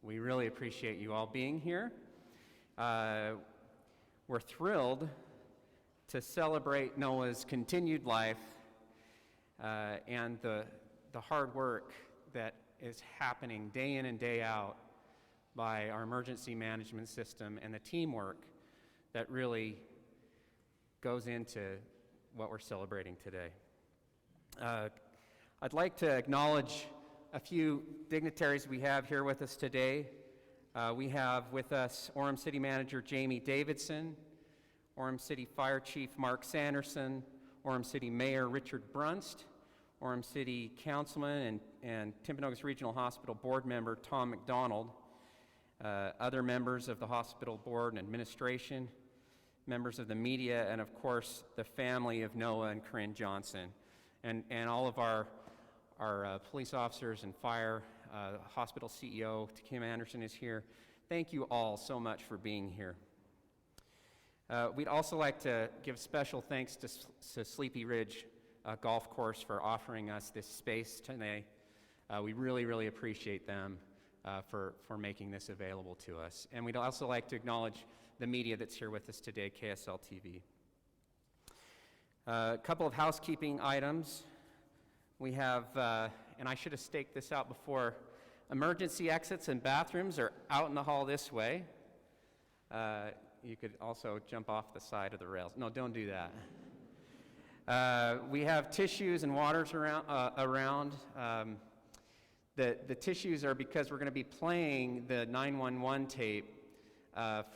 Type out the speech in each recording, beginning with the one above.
We really appreciate you all being here. We're thrilled to celebrate Noah's continued life and the hard work that is happening day in and day out by our emergency management system and the teamwork that really goes into what we're celebrating today. I'd like to acknowledge a few dignitaries we have here with us today. We have with us Orem City Manager Jamie Davidson, Orem City Fire Chief Mark Sanderson, Orem City Mayor Richard Brunst, Orem City Councilman and Timpanogos Regional Hospital Board Member Tom McDonald, other members of the hospital board and administration, members of the media, and of course the family of Noah and Corinne Johnson, and all of our police officers and fire. Hospital CEO Kim Anderson is here. Thank you all so much for being here. We'd also like to give special thanks to Sleepy Ridge Golf Course for offering us this space today. We really appreciate them for making this available to us. And we'd also like to acknowledge the media that's here with us today, KSL TV. A couple of housekeeping items. We have, and I should have staked this out before, emergency exits and bathrooms are out in the hall this way. You could also jump off the side of the rails. No, don't do that. We have tissues and waters around. The tissues are because we're going to be playing the 911 tape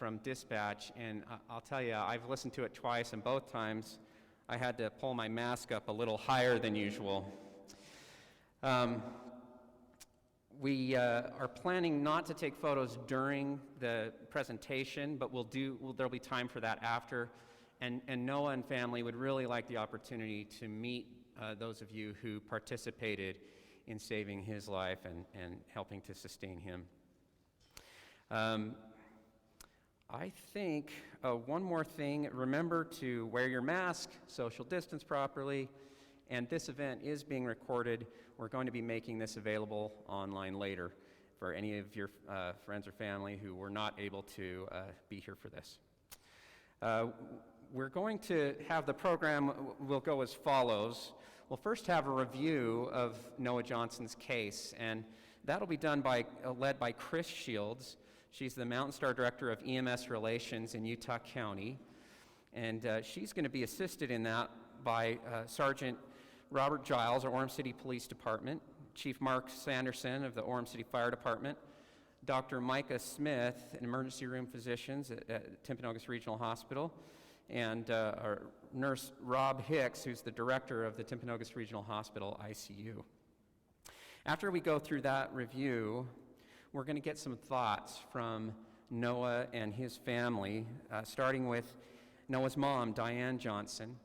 from dispatch, and I'll tell you, I've listened to it twice, and both times I had to pull my mask up a little higher than usual. We are planning not to take photos during the presentation, but there'll be time for that after. And Noah and family would really like the opportunity to meet those of you who participated in saving his life and helping to sustain him. I think one more thing, remember to wear your mask, social distance properly, and this event is being recorded. We're going to be making this available online later for any of your friends or family who were not able to be here for this. We're going to have the program will go as follows. We'll first have a review of Noah Johnson's case, and that'll be done led by Chris Shields. She's the Mountain Star Director of EMS Relations in Utah County, and she's going to be assisted in that by Sergeant Robert Giles, our Orem City Police Department, Chief Mark Sanderson of the Orem City Fire Department, Dr. Micah Smith, an emergency room physician at Timpanogos Regional Hospital, and our nurse Rob Hicks, who's the director of the Timpanogos Regional Hospital ICU. After we go through that review, we're going to get some thoughts from Noah and his family, starting with Noah's mom, Diane Johnson,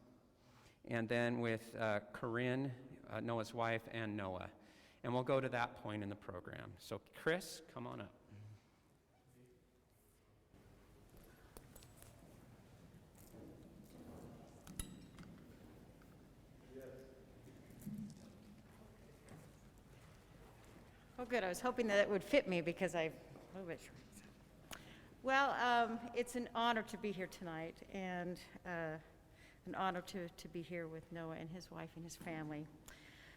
and then with Corinne, Noah's wife, and Noah. And we'll go to that point in the program. So Chris, come on up. Oh, good. I was hoping that it would fit me because I'm a little bit short. Well, it's an honor to be here tonight, and an honor to be here with Noah and his wife and his family.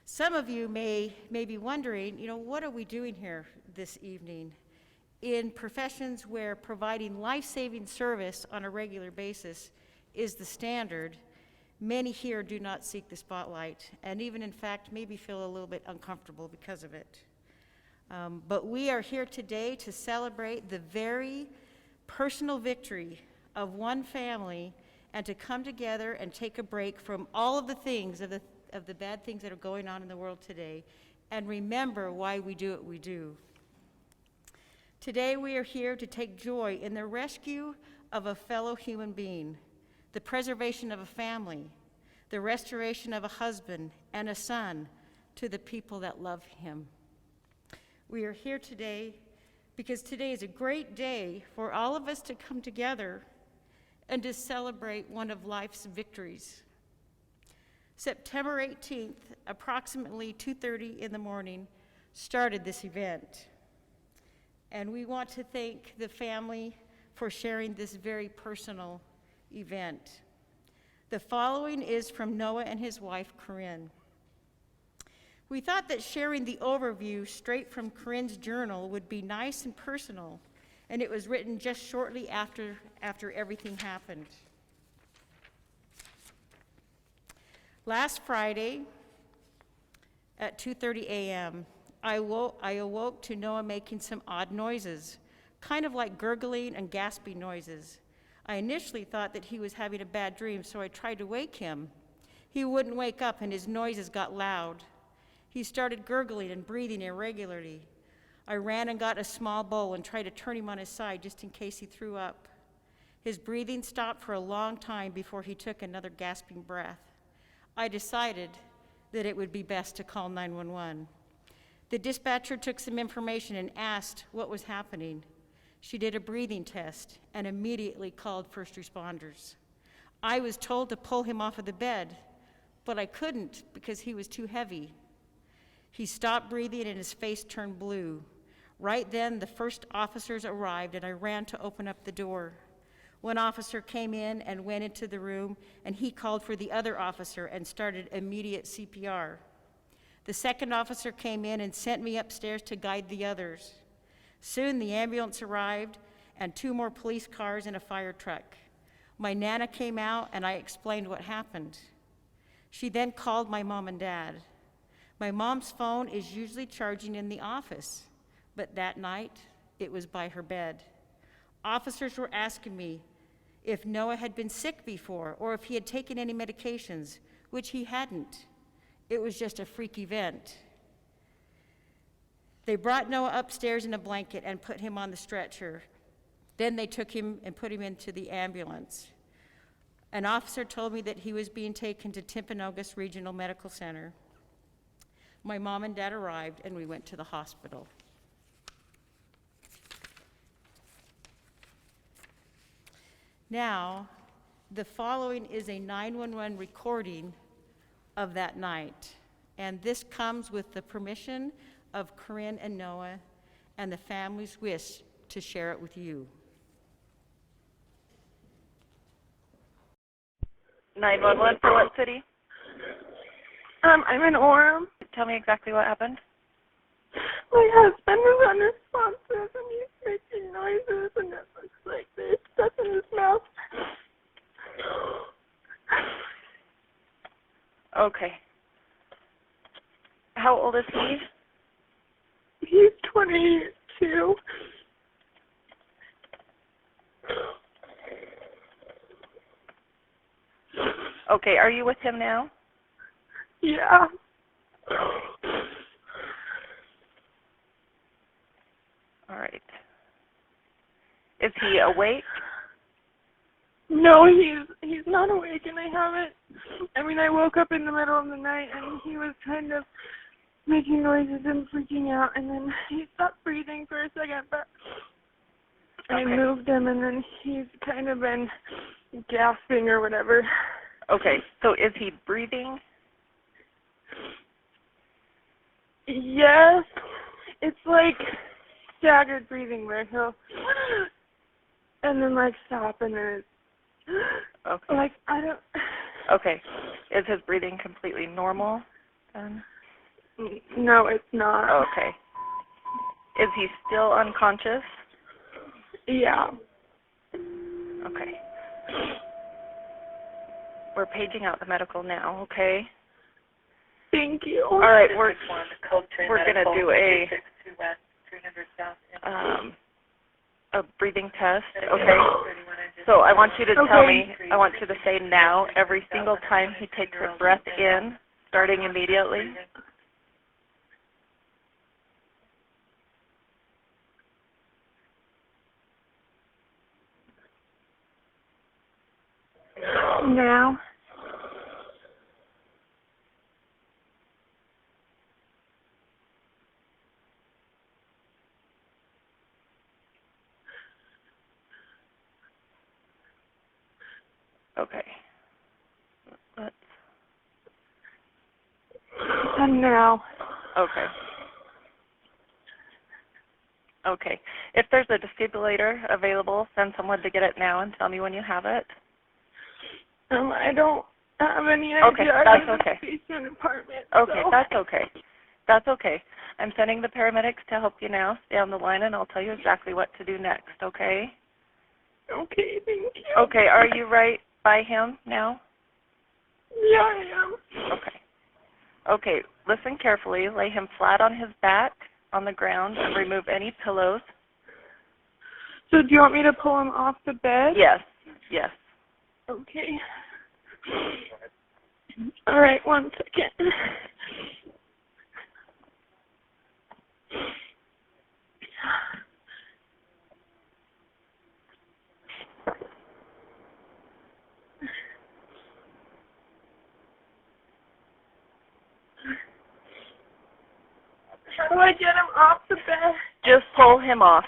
Some of you may be wondering, what are we doing here this evening? In professions where providing life-saving service on a regular basis is the standard, many here do not seek the spotlight, and even in fact maybe feel a little bit uncomfortable because of it. But we are here today to celebrate the very personal victory of one family and to come together and take a break from all of the things, of the bad things that are going on in the world today, and remember why we do what we do. Today we are here to take joy in the rescue of a fellow human being, the preservation of a family, the restoration of a husband and a son to the people that love him. We are here today because today is a great day for all of us to come together and to celebrate one of life's victories. September 18th, approximately 2:30 in the morning, started this event. And we want to thank the family for sharing this very personal event. The following is from Noah and his wife, Corinne. We thought that sharing the overview straight from Corinne's journal would be nice and personal, and it was written just shortly after everything happened. Last Friday at 2:30 a.m., I awoke to Noah making some odd noises, kind of like gurgling and gasping noises. I initially thought that he was having a bad dream, so I tried to wake him. He wouldn't wake up, and his noises got loud. He started gurgling and breathing irregularly. I ran and got a small bowl and tried to turn him on his side just in case he threw up. His breathing stopped for a long time before he took another gasping breath. I decided that it would be best to call 911. The dispatcher took some information and asked what was happening. She did a breathing test and immediately called first responders. I was told to pull him off of the bed, but I couldn't because he was too heavy. He stopped breathing and his face turned blue. Right then, the first officers arrived and I ran to open up the door. One officer came in and went into the room, and he called for the other officer and started immediate CPR. The second officer came in and sent me upstairs to guide the others. Soon the ambulance arrived and 2 more police cars and a fire truck. My Nana came out and I explained what happened. She then called my mom and dad. My mom's phone is usually charging in the office, but that night it was by her bed. Officers were asking me if Noah had been sick before or if he had taken any medications, which he hadn't. It was just a freak event. They brought Noah upstairs in a blanket and put him on the stretcher. Then they took him and put him into the ambulance. An officer told me that he was being taken to Timpanogos Regional Medical Center. My mom and dad arrived and we went to the hospital. Now, the following is a 911 recording of that night, and this comes with the permission of Corinne and Noah and the family's wish to share it with you. 911 for what city? I'm in Orem. Tell me exactly what happened. My husband is unresponsive and he's making noises and it looks like there's stuff in his mouth. Okay. How old is he? He's 22. Okay, are you with him now? Yeah. All right. Is he awake? No, he's not awake and I woke up in the middle of the night and he was kind of making noises and freaking out and then he stopped breathing for a second, but I moved him and then he's kind of been gasping or whatever. Okay, so is he breathing? Yes, it's like staggered breathing where he'll and then like stop and then it's Okay. like I don't. Okay, is his breathing completely normal then? No, it's not. Okay. Is he still unconscious? Yeah. Okay. We're paging out the medical now, okay? Thank you. All right, we're going to do a breathing test, okay? So I want you to tell me, I want you to say now every single time he takes a breath in, starting immediately. Now. Okay. Let's. And now. Okay. Okay. If there's a defibrillator available, send someone to get it now and tell me when you have it. I don't have any idea. Okay, I that's live in a okay. basement apartment. Okay, so. that's okay. That's okay. I'm sending the paramedics to help you now. Stay on the line and I'll tell you exactly what to do next, okay? Okay, thank you. Okay, are you right by him now? Yeah, I am. Okay. Okay, listen carefully. Lay him flat on his back on the ground and remove any pillows. So do you want me to pull him off the bed? Yes, yes. Okay. All right, 1 second. How do I get him off the bed? Just pull him off.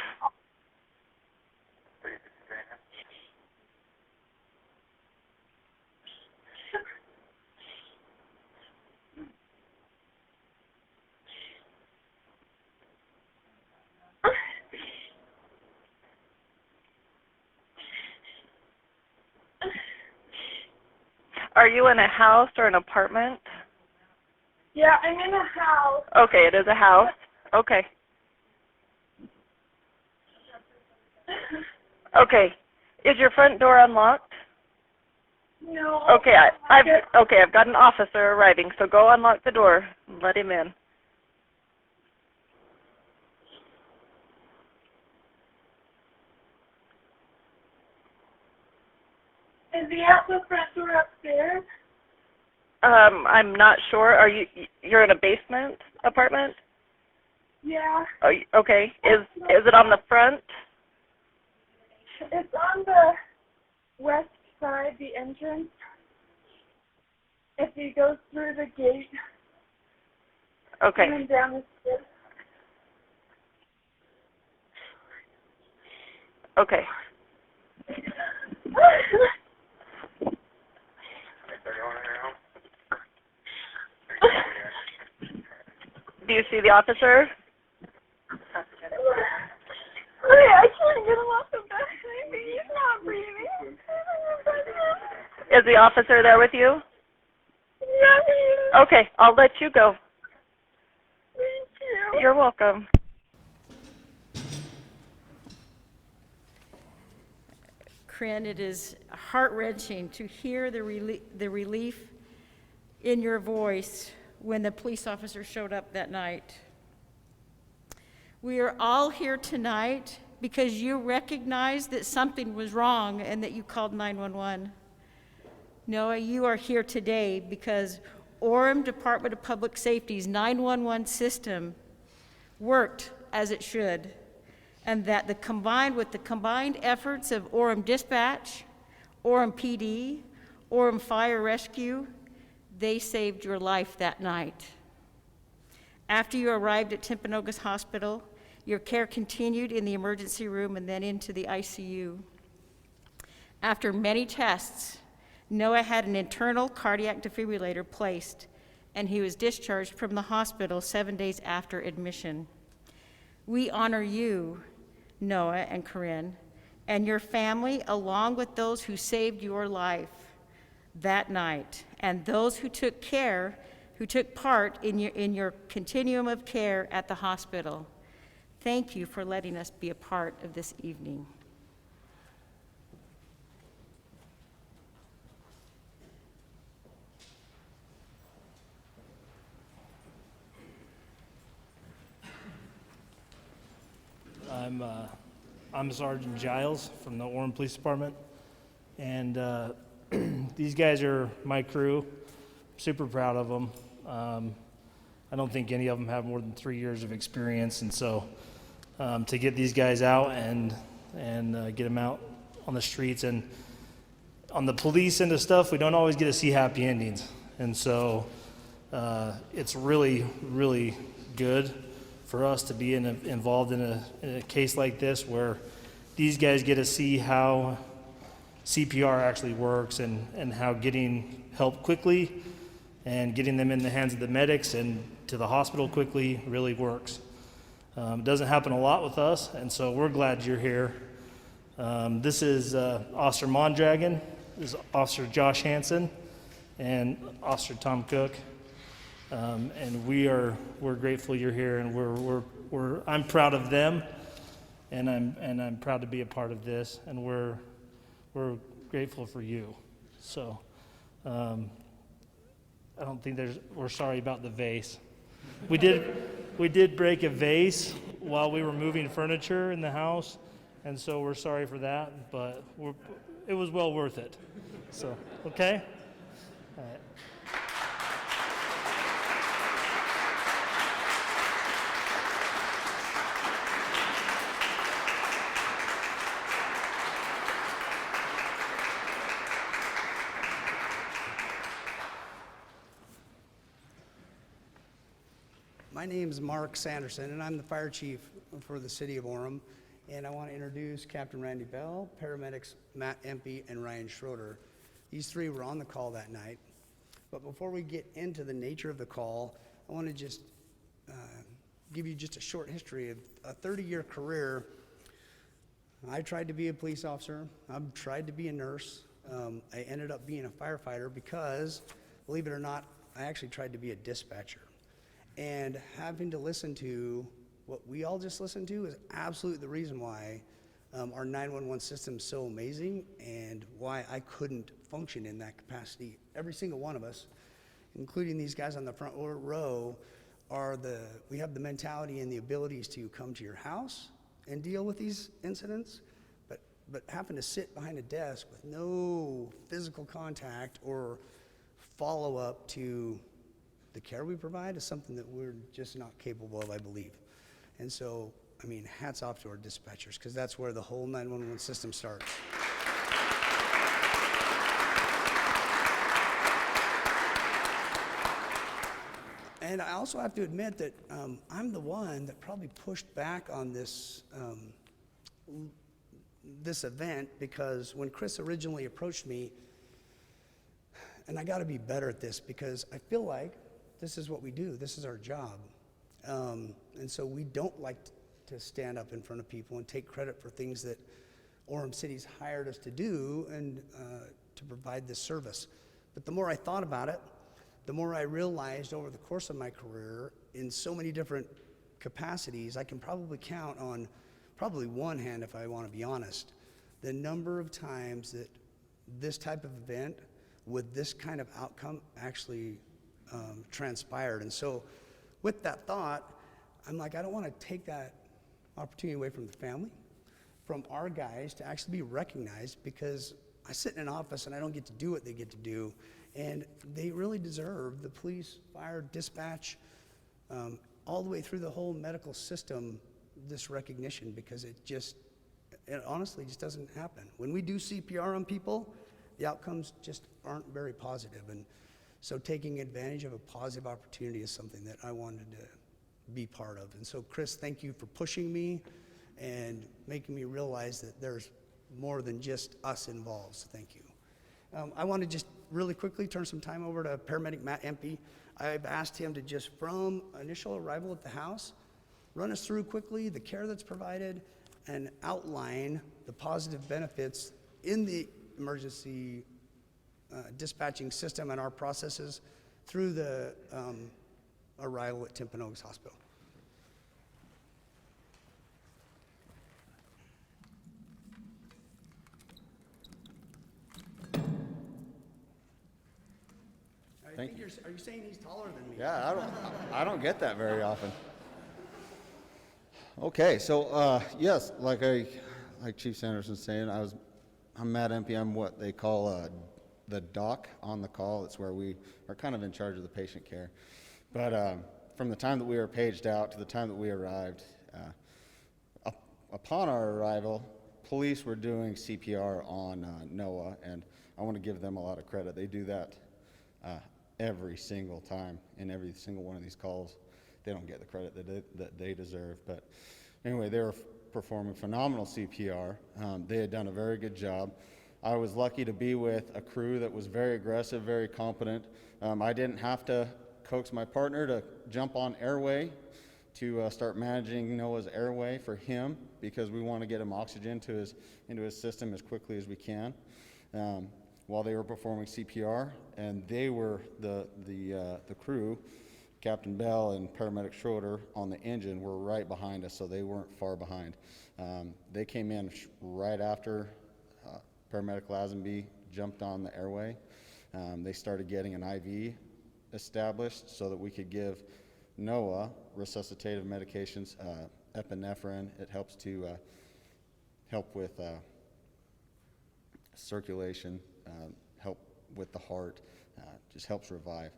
Are you in a house or an apartment? Yeah, I'm in a house. Okay, it is a house. Okay. Okay. Is your front door unlocked? No. Okay, I've got an officer arriving, so go unlock the door and let him in. Is he at the front door upstairs? I'm not sure. You're in a basement apartment? Yeah. Okay. Is it on the front? It's on the west side, the entrance. If he goes through the gate, Okay. and down the stairs. Okay. Do you see the officer? I can't get him off the bed. He's not breathing. Is the officer there with you? Yeah, he is. Okay, I'll let you go. Thank you. You're welcome. Corinne, it is heart-wrenching to hear the relief in your voice when the police officer showed up that night. We are all here tonight because you recognized that something was wrong and that you called 911. Noah, you are here today because Orem Department of Public Safety's 911 system worked as it should, and that with the combined efforts of Orem Dispatch, Orem PD, Orem Fire Rescue, they saved your life that night. After you arrived at Timpanogos Hospital, your care continued in the emergency room and then into the ICU. After many tests, Noah had an internal cardiac defibrillator placed, and he was discharged from the hospital 7 days after admission. We honor you, Noah and Corinne, and your family, along with those who saved your life that night, and those who took part in your continuum of care at the hospital. Thank you for letting us be a part of this evening. I'm Sergeant Giles from the Orem Police Department, and these guys are my crew. Super proud of them. I don't think any of them have more than 3 years of experience, and so to get these guys out and get them out on the streets and on the police end of stuff, we don't always get to see happy endings, and so it's really, really good for us to be involved in a case like this where these guys get to see how CPR actually works and how getting help quickly and getting them in the hands of the medics and to the hospital quickly really works. It doesn't happen a lot with us, and so we're glad you're here. This is Officer Mondragon, this is Officer Josh Hansen, and Officer Tom Cook. And we're grateful you're here, and I'm proud of them, and I'm proud to be a part of this, and we're grateful for you. So I don't think we're sorry about the vase. We did break a vase while we were moving furniture in the house, and so we're sorry for that, but it was well worth it. So, okay? All right. My name is Mark Sanderson, and I'm the fire chief for the city of Orem. And I want to introduce Captain Randy Bell, paramedics Matt Empey, and Ryan Schroeder. These three were on the call that night. But before we get into the nature of the call, I want to just give you just a short history of a 30-year career. I tried to be a police officer. I've tried to be a nurse. I ended up being a firefighter because, believe it or not, I actually tried to be a dispatcher. And having to listen to what we all just listened to is absolutely the reason why our 911 system is so amazing and why I couldn't function in that capacity. Every single one of us, including these guys on the front row, we have the mentality and the abilities to come to your house and deal with these incidents, but happen to sit behind a desk with no physical contact or follow-up to the care we provide is something that we're just not capable of, I believe. And so, I mean, hats off to our dispatchers, because that's where the whole 911 system starts. And I also have to admit that I'm the one that probably pushed back on this event, because when Chris originally approached me, and I got to be better at this because I feel like this is what we do. This is our job. And so we don't like to stand up in front of people and take credit for things that Orem City's hired us to do and to provide this service. But the more I thought about it, the more I realized over the course of my career in so many different capacities, I can probably count on probably one hand, if I want to be honest, the number of times that this type of event with this kind of outcome actually transpired. And so with that thought, I'm like, I don't want to take that opportunity away from the family, from our guys to actually be recognized, because I sit in an office and I don't get to do what they get to do. And they really deserve, the police, fire, dispatch, all the way through the whole medical system, this recognition, because it honestly just doesn't happen. When we do CPR on people, the outcomes just aren't very positive. And so taking advantage of a positive opportunity is something that I wanted to be part of. And so Chris, thank you for pushing me and making me realize that there's more than just us involved, so thank you. I want to just really quickly turn some time over to paramedic Matt Empey. I've asked him to just, from initial arrival at the house, run us through quickly the care that's provided and outline the positive benefits in the emergency dispatching system and our processes through the arrival at Timpanogos Hospital. Are you saying he's taller than me? Yeah, I don't get that very often. Okay, so yes, like Chief Sanderson's saying, I'm Matt Empey. I'm what they call the doc on the call. It's where we are kind of in charge of the patient care. But from the time that we were paged out to the time that we arrived, upon our arrival, police were doing CPR on Noah, and I want to give them a lot of credit. They do that every single time in every single one of these calls. They don't get the credit that they deserve. But anyway, they were performing phenomenal CPR. They had done a very good job. I was lucky to be with a crew that was very aggressive, very competent. I didn't have to coax my partner to jump on airway to start managing Noah's airway for him because we want to get him oxygen into his system as quickly as we can while they were performing CPR. And they were the crew, Captain Bell and Paramedic Schroeder on the engine were right behind us, so they weren't far behind. They came in right after Paramedic Lazenby jumped on the airway. They started getting an IV established so that we could give Noah resuscitative medications, epinephrine. It helps to help with circulation, help with the heart, just helps revive.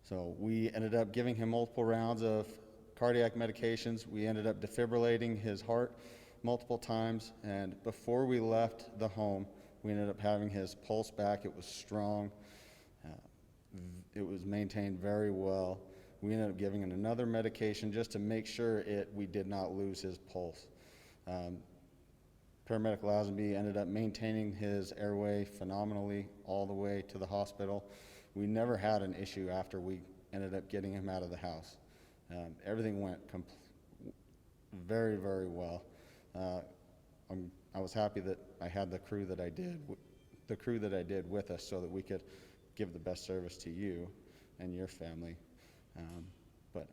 So we ended up giving him multiple rounds of cardiac medications. We ended up defibrillating his heart multiple times, and before we left the home, we ended up having his pulse back. It was strong. It was maintained very well. We ended up giving him another medication just to make sure we did not lose his pulse. Paramedic Lazenby ended up maintaining his airway phenomenally all the way to the hospital. We never had an issue after we ended up getting him out of the house. Everything went very, very well. I was happy that I had the crew that I did with us so that we could give the best service to you and your family. But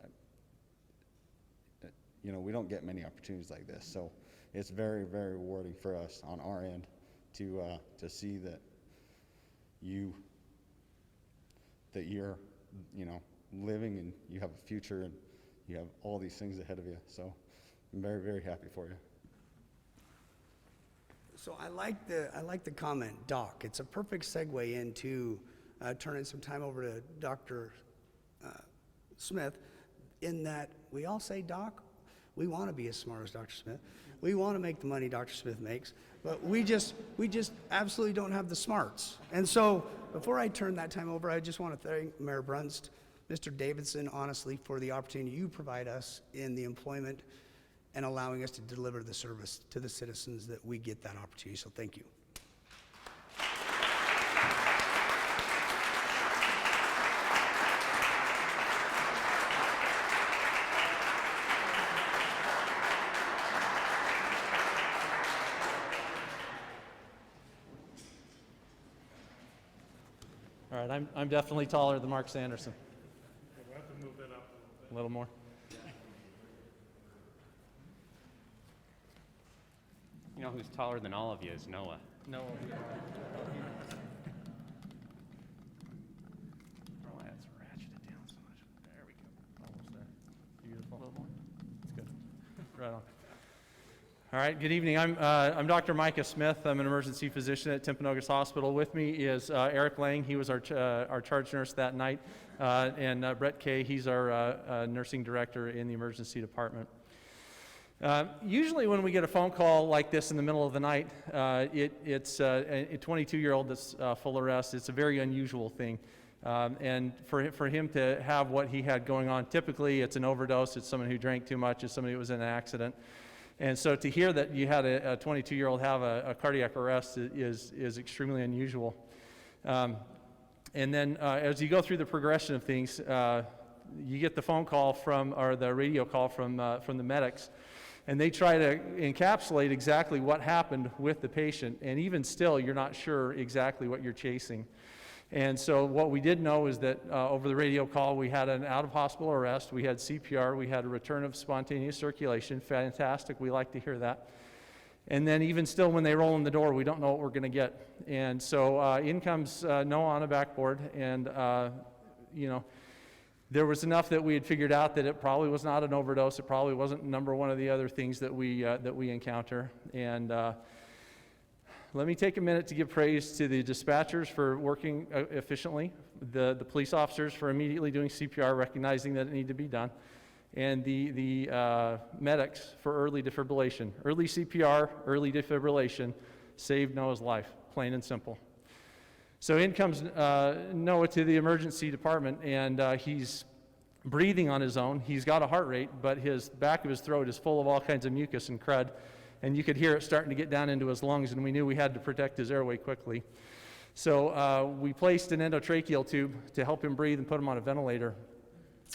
you know, we don't get many opportunities like this, so it's very, very rewarding for us on our end to see that you're, you know, living and you have a future and you have all these things ahead of you. So I'm very, very happy for you. So I like the comment, Doc. It's a perfect segue into turning some time over to Dr. Smith, in that we all say, Doc, we want to be as smart as Dr. Smith. We want to make the money Dr. Smith makes, but we just absolutely don't have the smarts. And so before I turn that time over, I just want to thank Mayor Brunst, Mr. Davidson, honestly, for the opportunity you provide us in the employment and allowing us to deliver the service to the citizens that we get that opportunity. So thank you. All right, I'm definitely taller than Mark Sanderson. We'll have to move that up A little more. You know who's taller than all of you is Noah. No. Oh, that's ratcheted down so much. There we go. Almost there. Beautiful. A little more. That's good. Right on. All right, good evening. I'm Dr. Micah Smith. I'm an emergency physician at Timpanogos Hospital. With me is Eric Lang. He was our charge nurse that night. And Brett Kay, he's our nursing director in the emergency department. Usually when we get a phone call like this in the middle of the night, it's a 22-year-old that's full arrest. It's a very unusual thing. And for him to have what he had going on, typically it's an overdose, it's someone who drank too much, it's somebody who was in an accident. And so to hear that you had a 22-year-old have a cardiac arrest is extremely unusual. And then as you go through the progression of things, you get the phone call or the radio call from the medics, and they try to encapsulate exactly what happened with the patient, and even still, you're not sure exactly what you're chasing. And so what we did know is that over the radio call, we had an out-of-hospital arrest, we had CPR, we had a return of spontaneous circulation. Fantastic, we like to hear that. And then even still, when they roll in the door, we don't know what we're going to get. And so in comes Noah on a backboard, and you know, there was enough that we had figured out that it probably was not an overdose. It probably wasn't number one of the other things that we encounter. And let me take a minute to give praise to the dispatchers for working efficiently, the police officers for immediately doing CPR, recognizing that it needed to be done, and the medics for early defibrillation. Early CPR, early defibrillation saved Noah's life, plain and simple. So in comes Noah to the emergency department, and he's breathing on his own. He's got a heart rate, but his back of his throat is full of all kinds of mucus and crud, and you could hear it starting to get down into his lungs, and we knew we had to protect his airway quickly. So we placed an endotracheal tube to help him breathe and put him on a ventilator.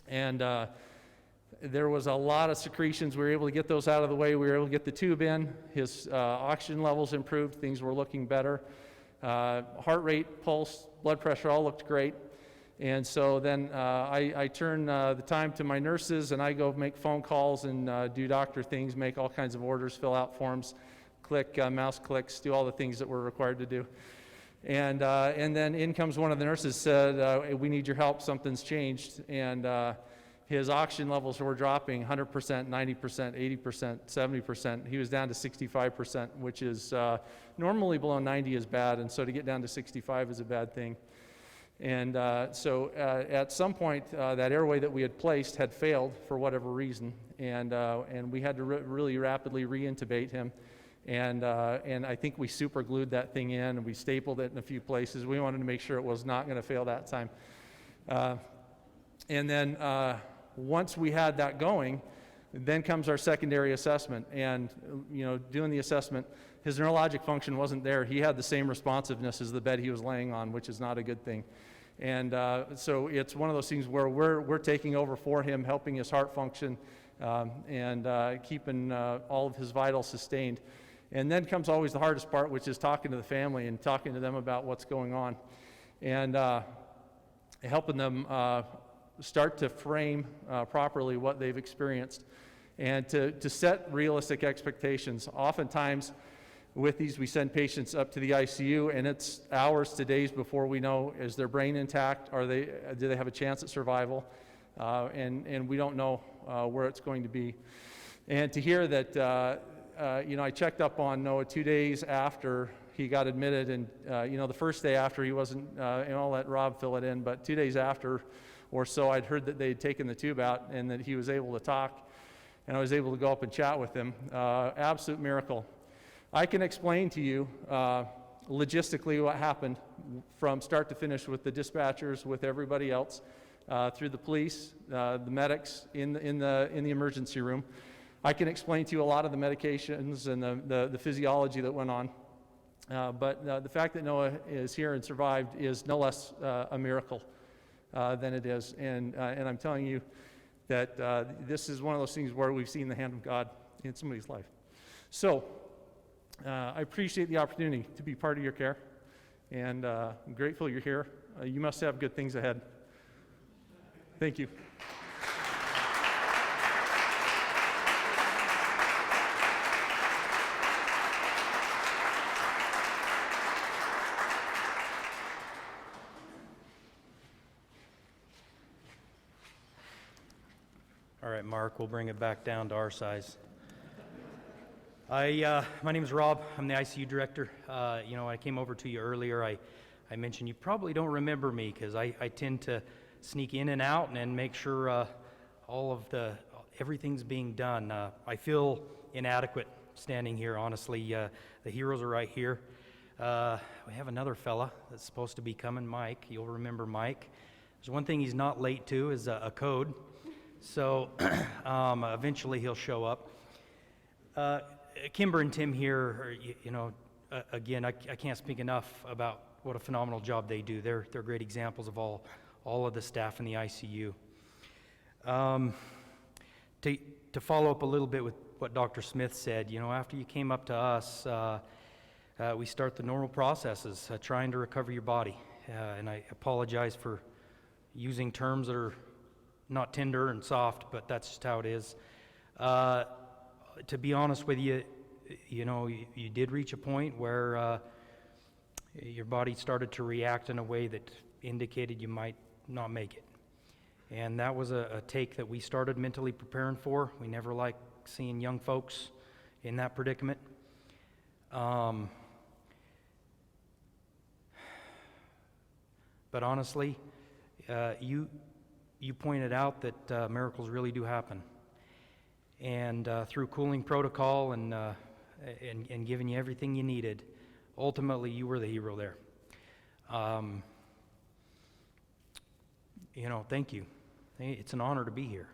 And there was a lot of secretions. We were able to get those out of the way. We were able to get the tube in. His oxygen levels improved. Things were looking better. Heart rate, pulse, blood pressure all looked great. And so then I turn the time to my nurses, and I go make phone calls and do doctor things, make all kinds of orders, fill out forms, click mouse clicks, do all the things that we're required to do. And then in comes one of the nurses, said, we need your help, something's changed. And his oxygen levels were dropping 100%, 90%, 80%, 70%. He was down to 65%, which is normally below 90 is bad, and so to get down to 65 is a bad thing. And so at some point, that airway that we had placed had failed for whatever reason, and we had to really rapidly re-intubate him. And I think we super glued that thing in, and we stapled it in a few places. We wanted to make sure it was not going to fail that time. And then once we had that going, then comes our secondary assessment. And doing the assessment, his neurologic function wasn't there. He had the same responsiveness as the bed he was laying on, which is not a good thing. And so it's one of those things where we're taking over for him, helping his heart function, and keeping all of his vitals sustained. And then comes always the hardest part, which is talking to the family and talking to them about what's going on, and helping them start to frame properly what they've experienced, and to set realistic expectations. Oftentimes with these, we send patients up to the ICU, and it's hours to days before we know, is their brain intact? Do they have a chance at survival? And we don't know where it's going to be. And to hear that, I checked up on Noah 2 days after he got admitted, and the first day after he wasn't, and I'll let Rob fill it in, but 2 days after or so, I'd heard that they'd taken the tube out and that he was able to talk, and I was able to go up and chat with him. Absolute miracle. I can explain to you logistically what happened from start to finish with the dispatchers, with everybody else, through the police, the medics in the emergency room. I can explain to you a lot of the medications and the physiology that went on. But the fact that Noah is here and survived is no less a miracle than it is. And I'm telling you that this is one of those things where we've seen the hand of God in somebody's life. So I appreciate the opportunity to be part of your care, and I'm grateful you're here. You must have good things ahead. Thank you. All right, Mark, we'll bring it back down to our size. My name is Rob. I'm the ICU director. I came over to you earlier. I mentioned you probably don't remember me because I tend to sneak in and out and make sure everything's being done. I feel inadequate standing here, honestly. The heroes are right here. We have another fella that's supposed to be coming, Mike. You'll remember Mike. There's one thing he's not late to is a code. So eventually he'll show up. Kimber and Tim here, again, I can't speak enough about what a phenomenal job they do. They're great examples of all of the staff in the ICU. To follow up a little bit with what Dr. Smith said, after you came up to us, we start the normal processes, trying to recover your body. And I apologize for using terms that are not tender and soft, but that's just how it is. To be honest with you, you did reach a point where your body started to react in a way that indicated you might not make it. And that was a take that we started mentally preparing for. We never like seeing young folks in that predicament. But honestly, you pointed out that miracles really do happen. And through cooling protocol and giving you everything you needed, ultimately you were the hero there. Thank you. It's an honor to be here.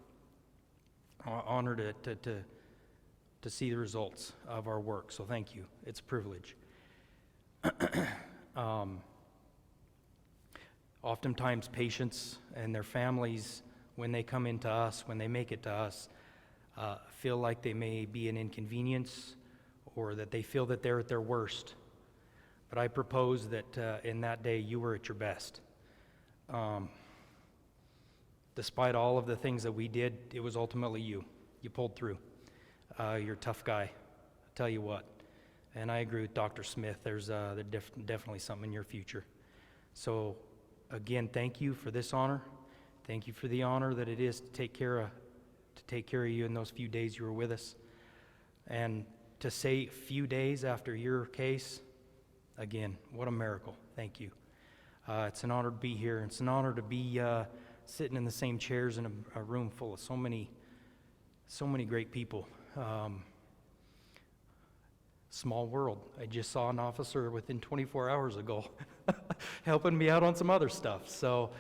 Honor to see the results of our work. So thank you. It's a privilege. Oftentimes patients and their families when they come into us, when they make it to us, feel like they may be an inconvenience or that they feel that they're at their worst. But I propose that in that day you were at your best. Despite all of the things that we did, it was ultimately you. You pulled through. You're a tough guy, I'll tell you what. And I agree with Dr. Smith. There's definitely something in your future. So again, thank you for this honor. Thank you for the honor that it is to take care of you in those few days you were with us. And to say few days after your case, again, what a miracle. Thank you. It's an honor to be here. It's an honor to be sitting in the same chairs in a room full of so many great people. Small world. I just saw an officer within 24 hours ago helping me out on some other stuff. So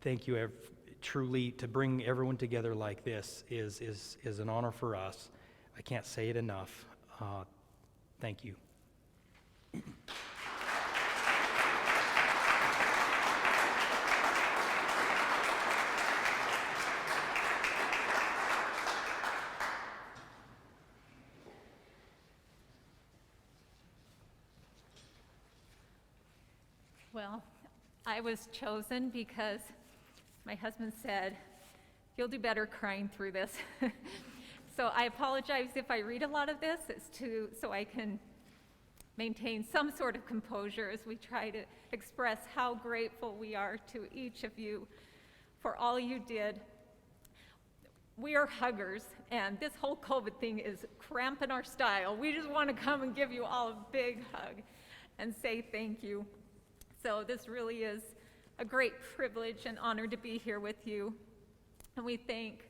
thank you. Truly, to bring everyone together like this is an honor for us. I can't say it enough. Thank you. Well, I was chosen because my husband said, "You'll do better crying through this." So I apologize if I read a lot of this. It's so I can maintain some sort of composure as we try to express how grateful we are to each of you for all you did. We are huggers, and this whole COVID thing is cramping our style. We just want to come and give you all a big hug and say thank you. So this really is a great privilege and honor to be here with you. And we thank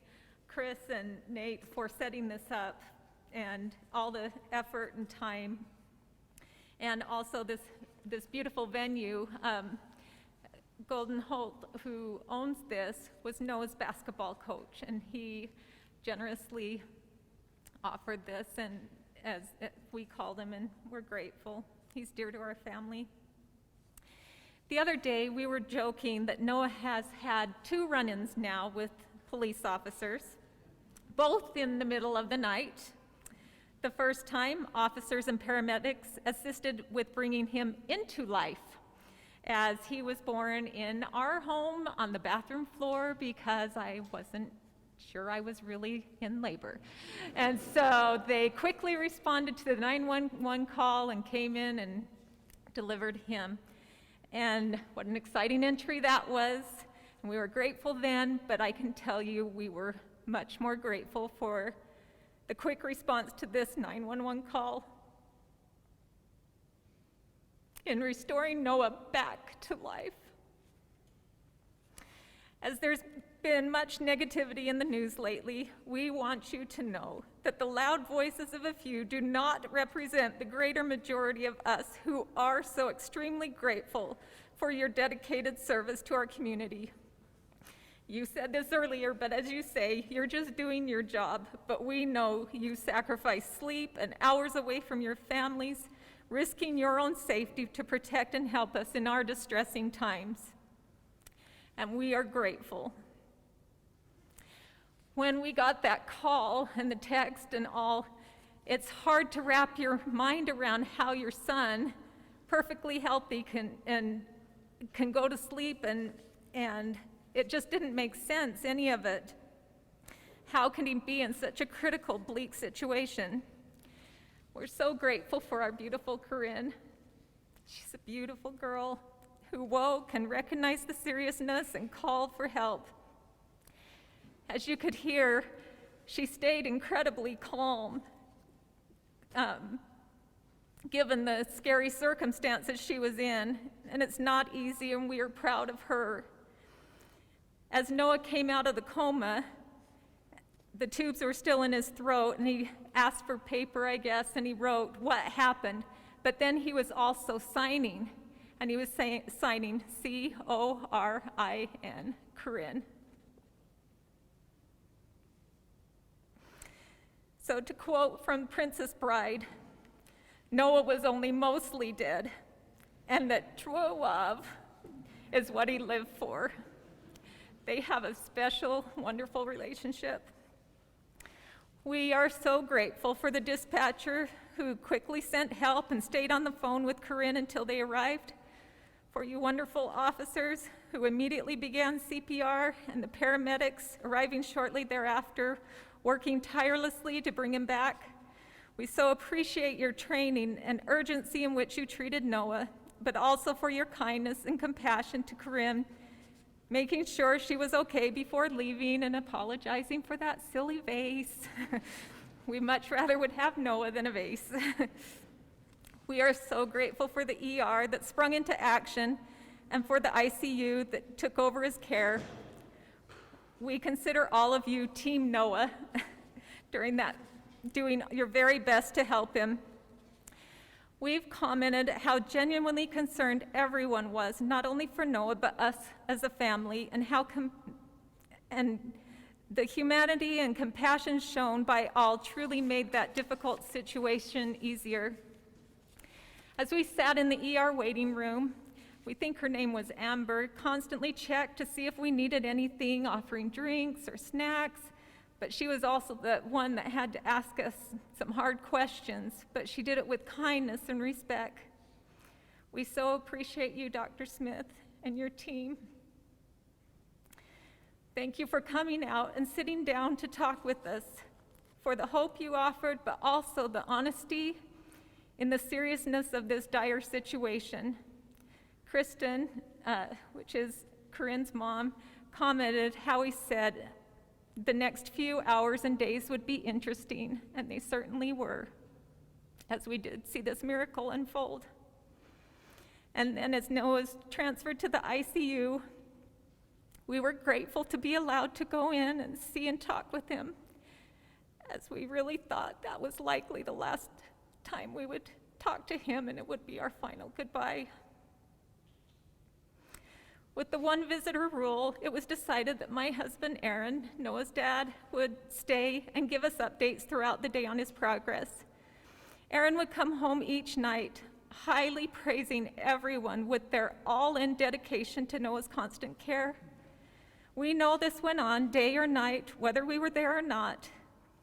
Chris and Nate for setting this up and all the effort and time. And also this beautiful venue. Golden Holt, who owns this, was Noah's basketball coach, and he generously offered this, and as we called him, and we're grateful. He's dear to our family. The other day, we were joking that Noah has had 2 run-ins now with police officers, both in the middle of the night. The first time, officers and paramedics assisted with bringing him into life, as he was born in our home on the bathroom floor because I wasn't sure I was really in labor. And so they quickly responded to the 911 call and came in and delivered him. And what an exciting entry that was. And we were grateful then, but I can tell you we were much more grateful for the quick response to this 911 call in restoring Noah back to life. As there's been much negativity in the news lately, we want you to know that the loud voices of a few do not represent the greater majority of us who are so extremely grateful for your dedicated service to our community. You said this earlier, but as you say, you're just doing your job, but we know you sacrifice sleep and hours away from your families, risking your own safety to protect and help us in our distressing times. And we are grateful. When we got that call and the text and all, it's hard to wrap your mind around how your son, perfectly healthy, can go to sleep, and it just didn't make sense, any of it. How can he be in such a critical, bleak situation? We're so grateful for our beautiful Corinne. She's a beautiful girl who woke and recognized the seriousness and called for help. As you could hear, she stayed incredibly calm, given the scary circumstances she was in, and it's not easy, and we are proud of her. As Noah came out of the coma, the tubes were still in his throat, and he asked for paper, I guess, and he wrote what happened. But then he was also signing, and he was signing C-O-R-I-N, Corinne. So to quote from Princess Bride, Noah was only mostly dead, and that true love is what he lived for. They have a special, wonderful relationship. We are so grateful for the dispatcher who quickly sent help and stayed on the phone with Corinne until they arrived, for you wonderful officers who immediately began CPR, and the paramedics arriving shortly thereafter, working tirelessly to bring him back. We so appreciate your training and urgency in which you treated Noah, but also for your kindness and compassion to Corinne, making sure she was okay before leaving and apologizing for that silly vase. We much rather would have Noah than a vase. We are so grateful for the ER that sprung into action and for the ICU that took over his care. We consider all of you Team Noah during that, doing your very best to help him. We've commented how genuinely concerned everyone was, not only for Noah, but us as a family, and how the humanity and compassion shown by all truly made that difficult situation easier. As we sat in the ER waiting room, we think her name was Amber, constantly checked to see if we needed anything, offering drinks or snacks, but she was also the one that had to ask us some hard questions, but she did it with kindness and respect. We so appreciate you, Dr. Smith, and your team. Thank you for coming out and sitting down to talk with us, for the hope you offered, but also the honesty in the seriousness of this dire situation. Kristen, which is Corinne's mom, commented how he said the next few hours and days would be interesting, and they certainly were, as we did see this miracle unfold. And then as Noah was transferred to the ICU, we were grateful to be allowed to go in and see and talk with him, as we really thought that was likely the last time we would talk to him, and it would be our final goodbye. With the one visitor rule, it was decided that my husband, Aaron, Noah's dad, would stay and give us updates throughout the day on his progress. Aaron would come home each night, highly praising everyone with their all-in dedication to Noah's constant care. We know this went on day or night, whether we were there or not.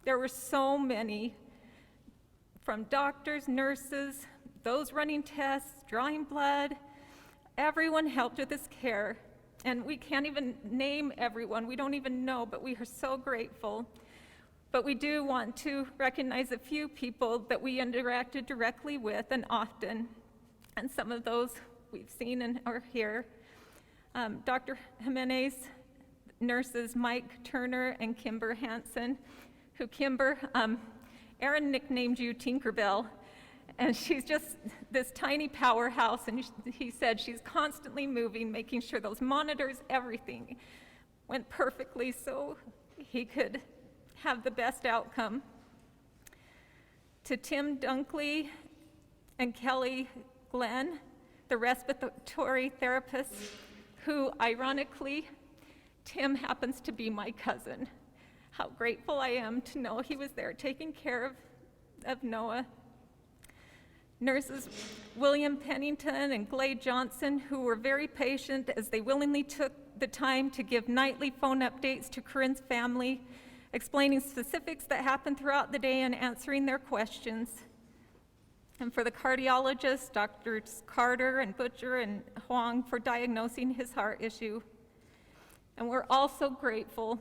There were so many, from doctors, nurses, those running tests, drawing blood. Everyone helped with his care, and we can't even name everyone. We don't even know, but we are so grateful. But we do want to recognize a few people that we interacted directly with and often, and some of those we've seen and are here. Dr. Jimenez, nurses Mike Turner and Kimber Hansen, who Aaron nicknamed you Tinkerbell, and she's just this tiny powerhouse, and he said she's constantly moving, making sure those monitors, everything went perfectly so he could have the best outcome. To Tim Dunkley and Kelly Glenn, the respiratory therapists, who ironically, Tim happens to be my cousin. How grateful I am to know he was there taking care of Noah. Nurses William Pennington and Glade Johnson, who were very patient as they willingly took the time to give nightly phone updates to Corinne's family, explaining specifics that happened throughout the day and answering their questions. And for the cardiologists, Drs. Carter and Butcher and Huang, for diagnosing his heart issue. And we're also grateful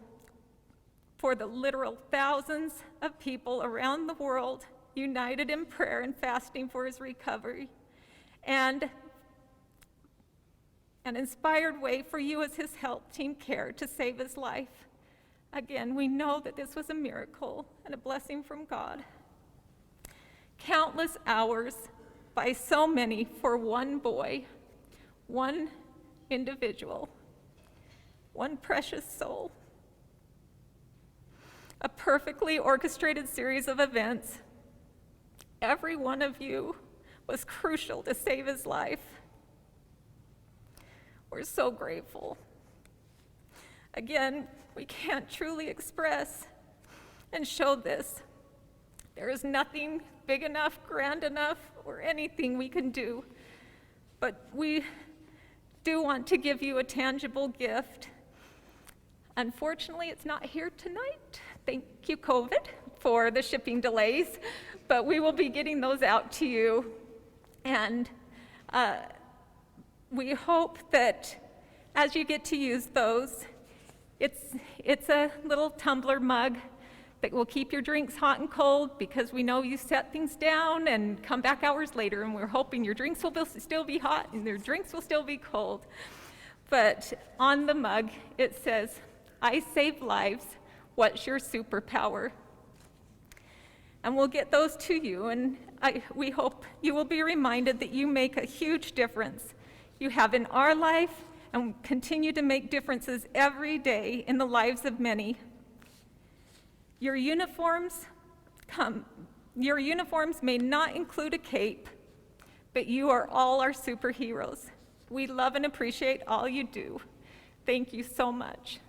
for the literal thousands of people around the world united in prayer and fasting for his recovery, and an inspired way for you as his help team care to save his life. Again, we know that this was a miracle and a blessing from God. Countless hours by so many for one boy, one individual, one precious soul. A perfectly orchestrated series of events. Every one of you was crucial to save his life. We're so grateful. Again, we can't truly express and show this. There is nothing big enough, grand enough, or anything we can do, but we do want to give you a tangible gift Unfortunately, it's not here tonight. Thank you, COVID, for the shipping delays, but we will be getting those out to you. And we hope that as you get to use those, it's a little tumbler mug that will keep your drinks hot and cold, because we know you set things down and come back hours later, and we're hoping your drinks will still be hot and your drinks will still be cold. But on the mug, it says, "I save lives, what's your superpower?" And we'll get those to you, and we hope you will be reminded that you make a huge difference. You have in our life, and continue to make differences every day in the lives of many. Your uniforms may not include a cape, but you are all our superheroes. We love and appreciate all you do. Thank you so much.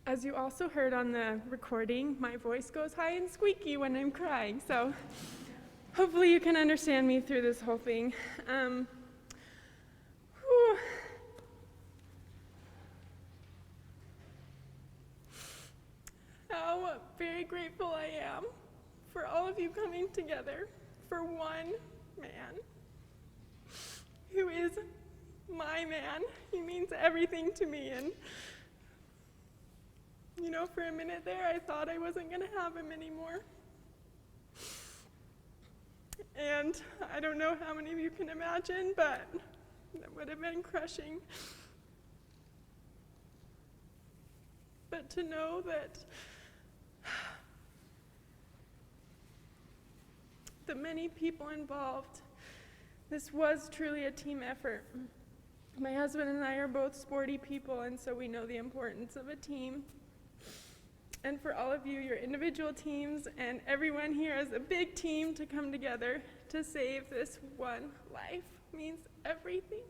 As you also heard on the recording, my voice goes high and squeaky when I'm crying, so hopefully you can understand me through this whole thing. How very grateful I am for all of you coming together for one man who is my man. He means everything to me, and you know, for a minute there, I thought I wasn't going to have him anymore. And I don't know how many of you can imagine, but that would have been crushing. But to know that the many people involved, this was truly a team effort. My husband and I are both sporty people, and so we know the importance of a team. And for all of you, your individual teams, and everyone here as a big team to come together to save this one life means everything.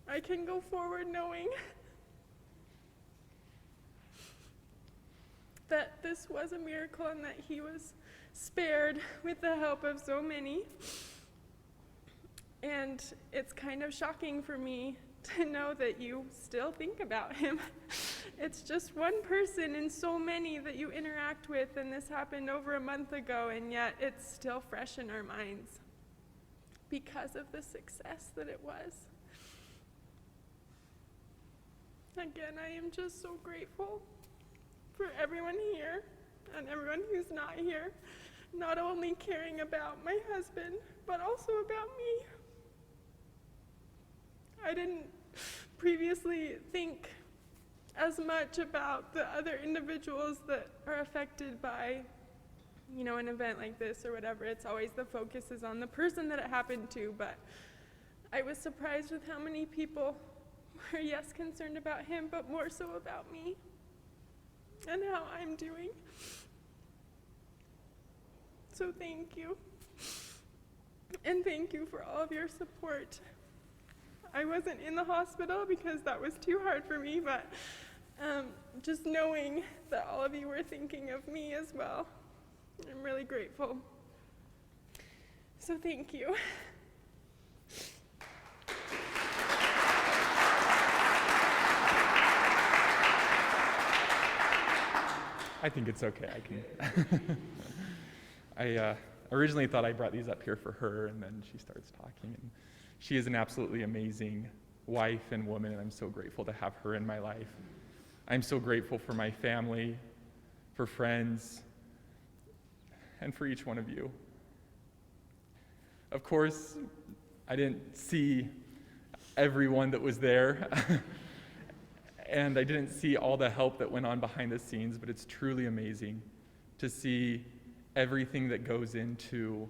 I can go forward knowing that this was a miracle and that he was spared with the help of so many. And it's kind of shocking for me to know that you still think about him. It's just one person in so many that you interact with, and this happened over a month ago, and yet it's still fresh in our minds because of the success that it was. Again, I am just so grateful for everyone here and everyone who's not here, not only caring about my husband, but also about me. I didn't previously think as much about the other individuals that are affected by, you know, an event like this or whatever. It's always the focus is on the person that it happened to, but I was surprised with how many people were, yes, concerned about him, but more so about me and how I'm doing. So thank you. And thank you for all of your support. I wasn't in the hospital because that was too hard for me, but just knowing that all of you were thinking of me as well, I'm really grateful. So thank you. I think it's okay. I originally thought I brought these up here for her, and then she starts talking. And she is an absolutely amazing wife and woman, and I'm so grateful to have her in my life. I'm so grateful for my family, for friends, and for each one of you. Of course, I didn't see everyone that was there, and I didn't see all the help that went on behind the scenes, but it's truly amazing to see everything that goes into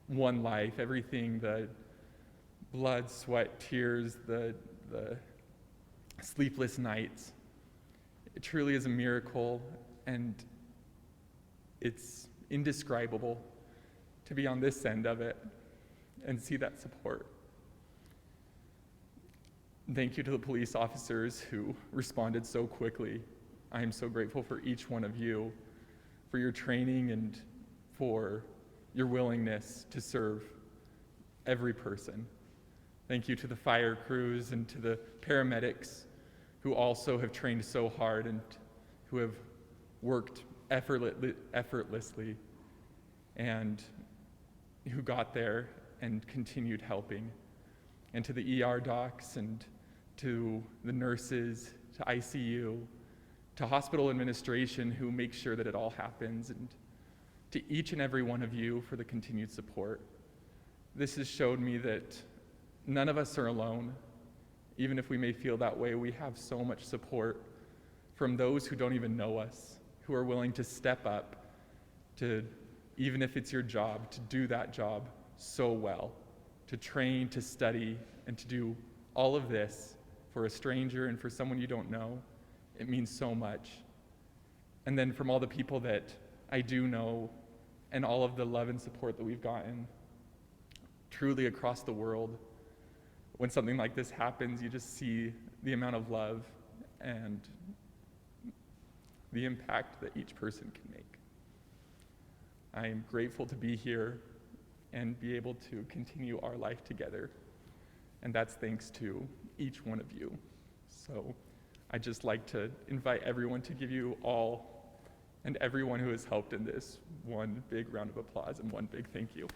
one life, everything, the blood, sweat, tears, the sleepless nights. It truly is a miracle, and it's indescribable to be on this end of it and see that support. Thank you to the police officers who responded so quickly. I am so grateful for each one of you, for your training and for your willingness to serve every person. Thank you to the fire crews and to the paramedics who also have trained so hard and who have worked effortlessly and who got there and continued helping. And to the ER docs and to the nurses, to ICU, to hospital administration who make sure that it all happens, and to each and every one of you for the continued support. This has showed me that none of us are alone. Even if we may feel that way, we have so much support from those who don't even know us, who are willing to step up to, even if it's your job, to do that job so well, to train, to study, and to do all of this for a stranger and for someone you don't know. It means so much. And then from all the people that I do know and all of the love and support that we've gotten truly across the world, when something like this happens, you just see the amount of love and the impact that each person can make. I am grateful to be here and be able to continue our life together. And that's thanks to each one of you. So I'd just like to invite everyone to give you all and everyone who has helped in this one big round of applause and one big thank you.